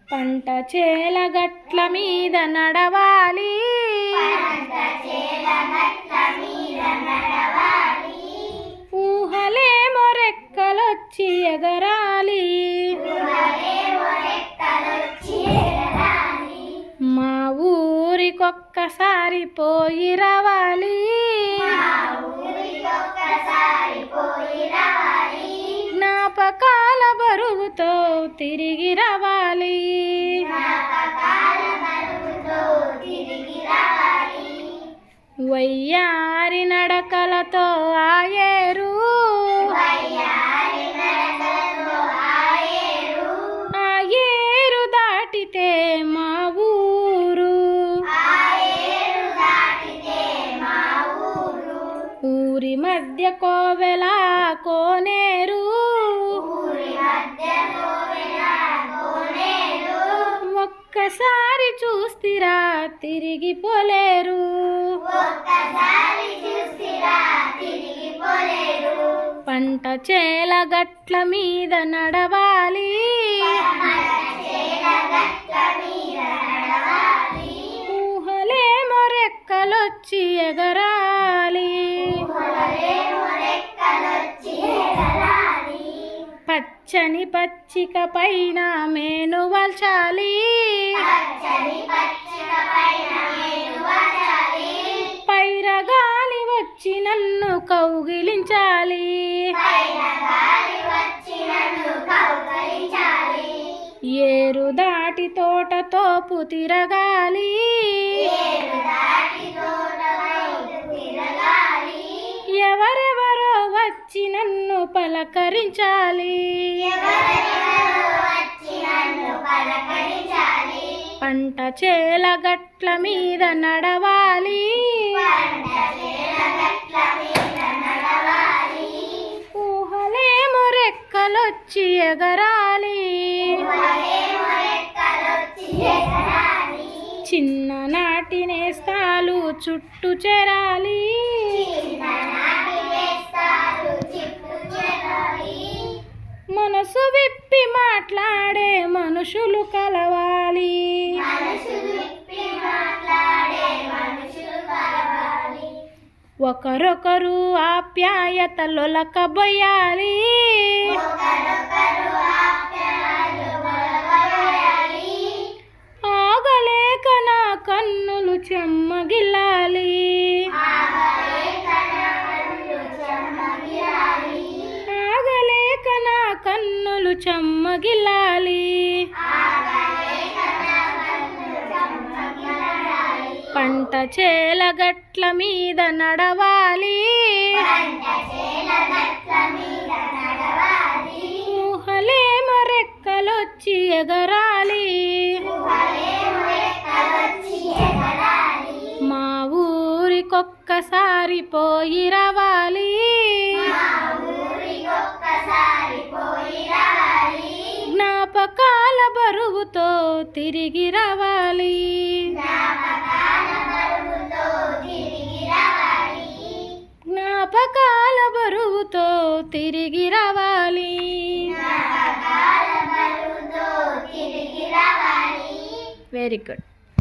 పంట చేల గట్ల మీద నడవాలి, ఊహలేమో రెక్కలొచ్చి ఎగరాలి, మా ఊరికొక్కసారి పోయి రావాలి, జ్ఞాపకాల బరువుతో తిరిగి రావాలి, వయ్యారి నడకలతో ఆయేరు, ఆయేరు దాటితే మా ఊరు, ఊరి మధ్య కోవెల కోనేరు, ఒక్కసారి చూస్తిరా తిరిగిపోలేరు, పంట చేల గట్ల మీద నడవాలి, ఊహలేమో రెక్కలొచ్చి ఎగరాలి, పచ్చని పచ్చిక పైన మేను వాల్చాలి, పైరగాలి వచ్చి నన్ను కౌగిలించాలి, ఏరు దాటి తోట తోపు తిరగాలి, ఎవరెవరో వచ్చి నన్ను పలకరించాలి, పంట చేల గట్ల మీద నడవాలి, ఊహలేమో రెక్కలొచ్చి ఎగరాలి, చిన్ననాటి నేస్తాలు చుట్టూ చేరాలి, మనసు విప్పి మాట్లాడే మనుషులు కలవాలి, ఒకరొకరు ఆప్యాయతలొలకబోయాలి, ఆగలేక నా కన్నులు చెమ్మగిల్లాలి, ఆగలేక నా కన్నులు చెమ్మగిల్లాలి, పంట చేల గట్ల మీద నడవాలి, ఊహలేమో రెక్కలొచ్చి ఎగరాలి, మా ఊరికొక్కసారి పోయి రావాలి, జ్ఞాపకాల బరువుతో తిరిగి రావాలి, జ్ఞాపకాల బరువుతో తిరిగి రావాలి, వెరీ గుడ్.